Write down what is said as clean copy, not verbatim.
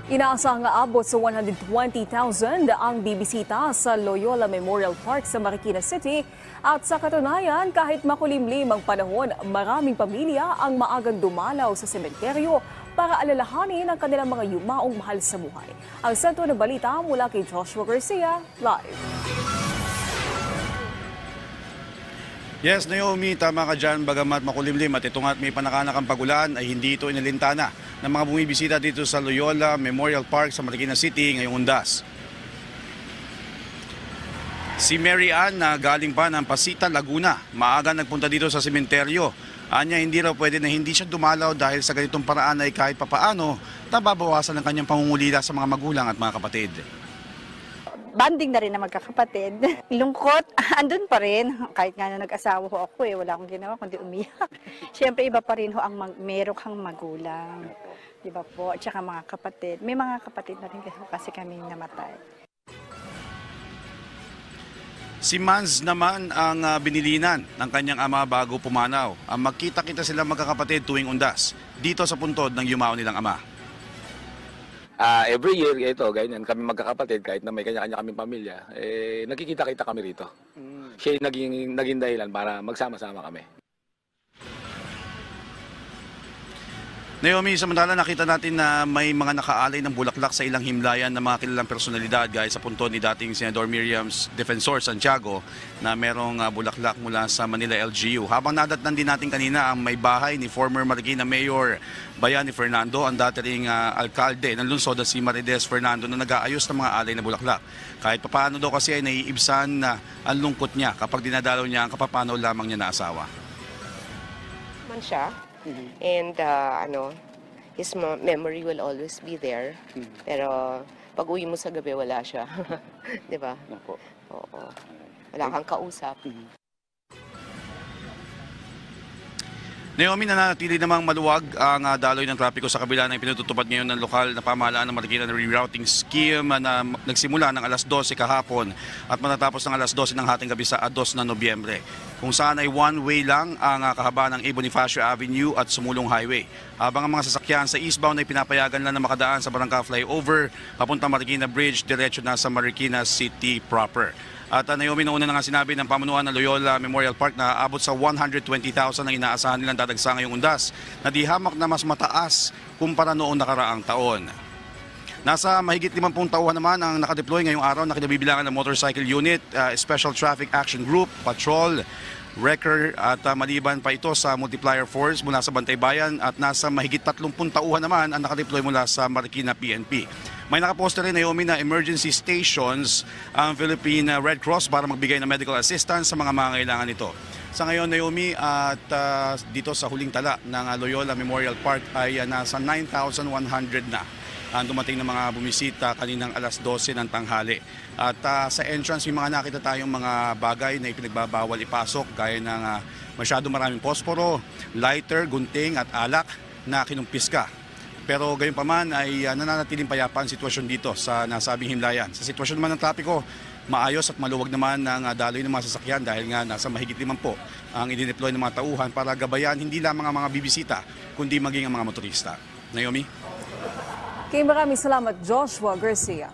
Inaasahang aabot sa 120,000 ang bibisita sa Loyola Memorial Park sa Marikina City at sa katunayan kahit makulimlim ang panahon, maraming pamilya ang maagang dumalaw sa sementeryo para alalahanin ang kanilang mga yumaong mahal sa buhay. Ang sentro ng balita mula kay Joshua Garcia, live. Yes, Naomi, tama ka dyan. Bagamat makulimlim at ito nga't may panakanakang pagulan ay hindi ito inalintana ng mga bumibisita dito sa Loyola Memorial Park sa Marikina City ngayong undas. Si Mary Ann na galing pa ng Pasita, Laguna, maaga nagpunta dito sa sementeryo. Anya, hindi raw pwede na hindi siya dumalaw dahil sa ganitong paraan ay kahit papaano nababawasan ang kanyang pangungulila sa mga magulang at mga kapatid. Banding na rin na magkakapatid. Lungkot, andun pa rin. Kahit nga na nag-asawa ho ako wala akong ginawa kundi umiyak. Siyempre iba pa rin ho ang meron kang magulang. Di ba po? At saka mga kapatid. May mga kapatid na rin kasi kami namatay. Si Mans naman ang binilinan ng kanyang ama bago pumanaw. Ang magkita-kita sila magkakapatid tuwing undas dito sa puntod ng yumao nilang ama. Every year, ito, ganyan, kami magkakapatid, kahit na may kanya-kanya kaming pamilya, nagkikita-kita kami rito. Siya yung naging dahilan para magsama-sama kami. Naomi, samantala nakita natin na may mga nakaalay ng bulaklak sa ilang himlayan ng mga kilalang personalidad gaya sa puntod ni dating Senador Miriam's Defensor Santiago na merong bulaklak mula sa Manila LGU. Habang nadatnan din natin kanina ang may bahay ni former Marikina Mayor Bayani Fernando, ang dating alkalde ng lungsod na si Marides Fernando na nag-aayos ng mga alay na bulaklak. Kahit papaano daw kasi ay naiibsan na ang lungkot niya kapag dinadalaw niya ang kapapanaw lamang niya na asawa. Man siya. And his memory will always be there. Pero pag uwi mo sa gabi, wala siya. Di ba? Oo. Wala kang kausap. Naomi, nananatili namang maluwag ang daloy ng trapiko sa kabila ng pinututupad ngayon ng lokal na pamahalaan ng Marikina na rerouting scheme na nagsimula ng alas 12 kahapon at matatapos ng alas 12 ng hating gabi sa 2 na Nobyembre. Kung saan ay one-way lang ang kahabaan ng A. Bonifacio Avenue at Sumulong Highway. Habang ang mga sasakyan sa eastbound ay pinapayagan lang na makadaan sa Barangka Flyover, papuntang Marikina Bridge, diretso na sa Marikina City proper. At Naomi, nauna na nga sinabi ng pamunuan ng Loyola Memorial Park na abot sa 120,000 ang inaasahan nilang dadagsa ngayong undas na di hamak na mas mataas kumpara noong nakaraang taon. Nasa mahigit 50 tauhan naman ang nakadeploy ngayong araw na kinabibilangan ng Motorcycle Unit, Special Traffic Action Group, Patrol, Wrecker at maliban pa ito sa Multiplier Force mula sa Bantay Bayan at nasa mahigit 30 tauhan naman ang nakadeploy mula sa Marikina PNP. May nakaposte rin, Naomi, na emergency stations ang Philippine Red Cross para magbigay ng medical assistance sa mga mangangailangan nito. Sa ngayon, Naomi, at dito sa huling tala ng Loyola Memorial Park ay nasa 9,100 na ang dumating ng mga bumisita kaninang alas 12 ng tanghali. At sa entrance, may mga nakita tayong mga bagay na ipinagbabawal ipasok gaya ng masyado maraming posporo, lighter, gunting at alak na kinumpiska. Pero gayon pa man ay nananatiling payapa ang sitwasyon dito sa nasabing himlayan. Sa sitwasyon naman ng trapiko, maayos at maluwag naman ng daloy ng mga sasakyan dahil nga nasa mahigit 5 ang idineploy ng mga tauhan para gabayan hindi lamang ang mga bibisita kundi maging ang mga motorista. Naomi? Maraming salamat, Joshua Garcia.